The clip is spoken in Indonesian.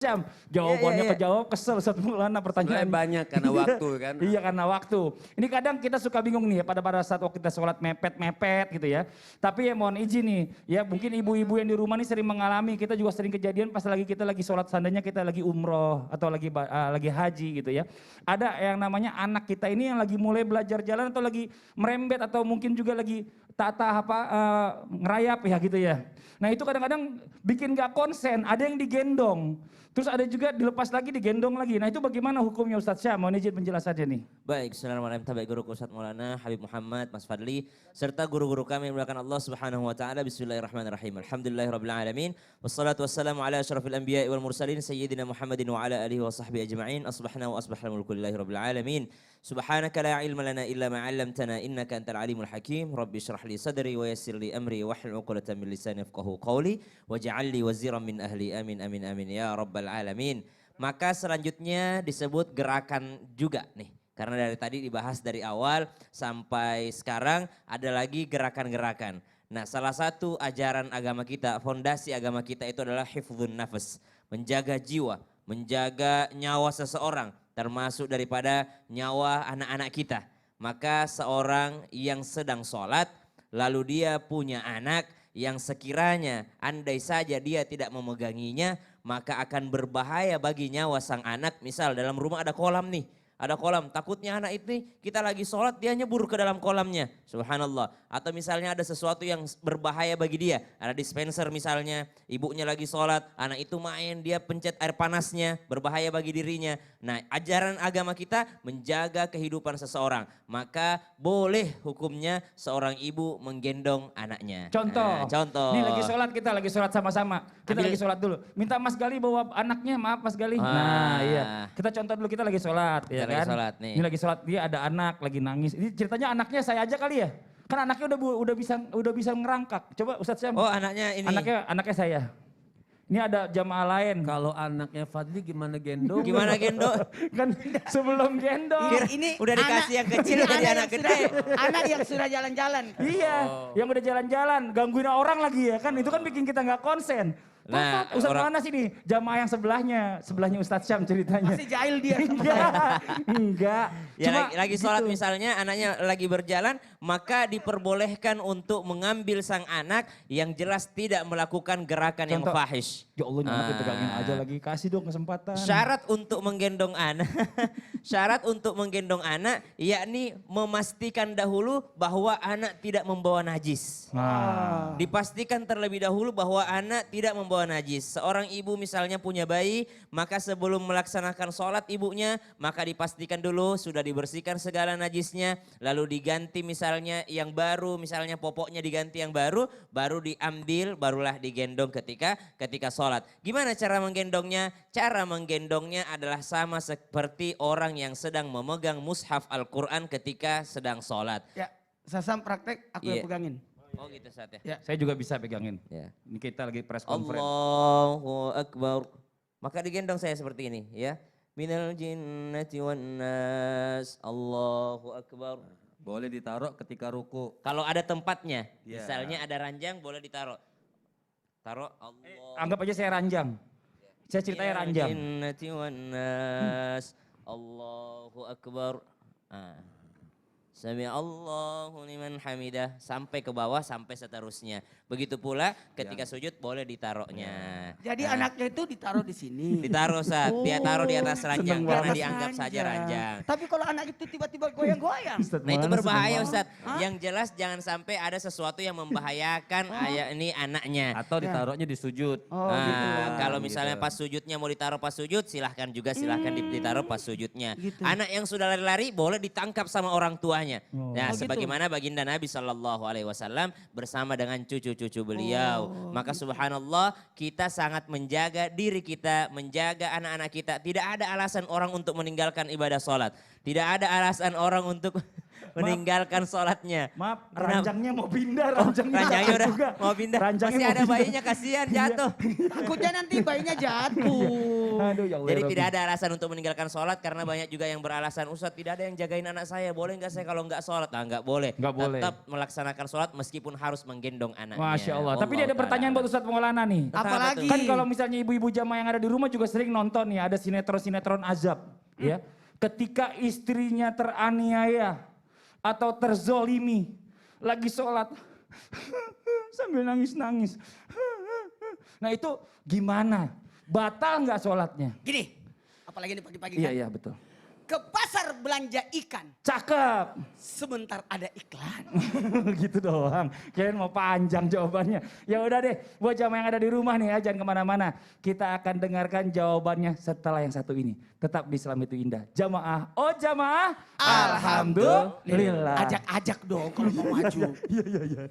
jam. Jawabannya kejawab, kesel Ustaz Maulana pertanyaan. Sebenarnya banyak karena waktu kan. Iya karena waktu. Ini kadang kita suka bingung nih ya pada saat waktu kita sholat mepet-mepet gitu ya. Tapi ya mohon izin nih, ya mungkin ibu-ibu yang di rumah nih sering mengalami, kita juga sering kejadian pas kita lagi sholat, seandainya kita lagi umroh atau lagi haji gitu ya. Ada yang namanya anak kita ini yang lagi mulai belajar jalan atau lagi merembet atau mungkin juga lagi ngerayap ya gitu ya. Nah itu kadang-kadang bikin gak konsen, ada yang digendong. Terus ada juga dilepas lagi, digendong lagi. Nah itu bagaimana hukumnya Ustadz Syam? Mohon izin penjelasannya nih. Baik, Bismillahirrahmanirrahim. Tabaik guru Ustadz Maulana, Habib Muhammad, Mas Fadli, serta guru-guru kami yang dimuliakan Allah Subhanahu wa taala. Bismillahirrahmanirrahim. Alhamdulillahirabbil alamin. Wassalatu wassalamu ala asyrafil anbiya'i wal mursalin sayyidina Muhammadin wa ala alihi wa sahbihi ajma'in. Asbahna wa asbahal mulku lillahi rabbil alamin. Subhanaka la ilma lana illa ma 'allamtana innaka antal alimul hakim. Rabbi shrah li sadri wa yassir li amri wahlul 'uqdatam min lisani yafqahu qawli waj'al li waziran min ahli. Amin amin amin ya rabbal alamin. Maka selanjutnya disebut gerakan juga nih. Karena dari tadi dibahas dari awal sampai sekarang ada lagi gerakan-gerakan. Nah salah satu ajaran agama kita, fondasi agama kita itu adalah hifdzun nafas. Menjaga jiwa, menjaga nyawa seseorang termasuk daripada nyawa anak-anak kita. Maka seorang yang sedang sholat lalu dia punya anak yang sekiranya andai saja dia tidak memeganginya maka akan berbahaya bagi nyawa sang anak. Misal dalam rumah ada kolam nih. Ada kolam, takutnya anak itu kita lagi sholat dia nyebur ke dalam kolamnya. Subhanallah. Atau misalnya ada sesuatu yang berbahaya bagi dia. Ada dispenser misalnya, ibunya lagi sholat, anak itu main, dia pencet air panasnya, berbahaya bagi dirinya. Nah ajaran agama kita menjaga kehidupan seseorang. Maka boleh hukumnya seorang ibu menggendong anaknya. Contoh, contoh. Ini kita lagi sholat sama-sama. Kita lagi sholat dulu. Minta Mas Gali bawa anaknya, maaf Mas Gali. Nah iya, kita contoh dulu kita lagi sholat. Ya. Lagi sholat nih. Ini lagi sholat, dia ada anak lagi nangis. Ini ceritanya anaknya saya aja kali ya. Kan anaknya udah bisa ngerangkak. Coba Ustadz Syam. Oh anaknya ini. Anaknya saya. Ini ada jamaah lain. Kalau anaknya Fadli gimana gendong? Gimana gendong? Kan sebelum gendong. Ini udah dikasih yang kecil dari anak gede. Anak yang sudah jalan-jalan. Iya, yang udah jalan-jalan, gangguin orang lagi ya kan. Itu kan bikin kita nggak konsen. Nah, Ustadz mana sih nih? Jamaah yang sebelahnya Ustadz Syam ceritanya. Masih jahil dia. Enggak. Ya Cuma lagi sholat gitu. misalnya anaknya lagi berjalan maka diperbolehkan untuk mengambil sang anak yang jelas tidak melakukan gerakan yang fahish. Ya Allah ini anak dipegangin aja lagi, kasih dong kesempatan. Syarat untuk menggendong anak, yakni memastikan dahulu bahwa anak tidak membawa najis. Dipastikan terlebih dahulu bahwa anak tidak membawa najis. Seorang ibu misalnya punya bayi, maka sebelum melaksanakan sholat ibunya, maka dipastikan dulu sudah dibersihkan segala najisnya, lalu diganti misalnya yang baru, misalnya popoknya diganti yang baru diambil, barulah digendong ketika sholat. Gimana cara menggendongnya? Cara menggendongnya adalah sama seperti orang yang sedang memegang mushaf Al-Quran ketika sedang sholat. Ya, Sasam praktek aku yang pegangin. Oh gitu saat ya. Ya, saya juga bisa pegangin. Ya. Ini kita lagi press conference. Allahu Akbar. Maka digendong saya seperti ini ya. Minal jinnati wan nas. Allahu Akbar. Boleh ditaruh ketika ruku. Kalau ada tempatnya, misalnya ada ranjang boleh ditaruh. Taruh Allah. Anggap aja saya ranjang. Saya ceritanya ranjang. Minal jinnati wan nas. Allahu Akbar. Sami Allahu liman hamidah, sampai ke bawah sampai seterusnya. Begitu pula ketika sujud boleh ditaruhnya. Jadi anaknya itu ditaruh di sini. Ditaruh saat dia taruh di atas ranjang karena Atas dianggap saja ranjang. Tapi kalau anak itu tiba-tiba goyang-goyang. Nah itu berbahaya Ustadz. Yang jelas jangan sampai ada sesuatu yang membahayakan ini anaknya. Atau ditaruhnya di sujud. Kalau misalnya pas sujudnya mau ditaruh pas sujud, silahkan ditaruh pas sujudnya. Gitu. Anak yang sudah lari-lari boleh ditangkap sama orang tuanya. Nah, gitu. sebagaimana baginda Nabi SAW bersama dengan cucu-cucu beliau. Maka subhanallah kita sangat menjaga diri kita, menjaga anak-anak kita. Tidak ada alasan orang untuk meninggalkan ibadah sholat. Tidak ada alasan orang untuk meninggalkan sholatnya. Maaf, ranjangnya mau pindah, ranjangnya udah juga. mau pindah. Ranjangnya Masih mau ada pindah. bayinya, kasihan jatuh. Takutnya nanti bayinya jatuh. Aduh ya Allah. Jadi ya tidak Rabbi. ada alasan untuk meninggalkan sholat karena banyak juga yang beralasan, Ustadz tidak ada yang jagain anak saya, boleh nggak saya kalau nggak sholat? Nah nggak boleh. Nggak boleh. Tetap melaksanakan sholat meskipun harus menggendong anaknya. Masya Allah. Tapi dia ada Wallahu pertanyaan buat ta'ala. Ustadz Maulana nih. Apalagi? Kan kalau misalnya ibu-ibu jamaah yang ada di rumah juga sering nonton nih, ada sinetron-sinetron azab. Ya. Ketika istrinya teraniaya atau terzolimi, lagi sholat, sambil nangis-nangis. Nah itu gimana? Batal nggak sholatnya? Gini, apalagi di pagi-pagi Iya, kan. iya betul. Ke pasar belanja ikan, Cakep. sebentar ada iklan. Gitu doang. Kirain mau panjang jawabannya. Ya udah deh, buat jamaah yang ada di rumah nih ya, jangan kemana-mana. Kita akan dengarkan jawabannya setelah yang satu ini. Tetap di Islam itu indah. Jamaah, oh jamaah. Alhamdulillah. Ajak-ajak dong kalau mau maju. Iya, iya, iya.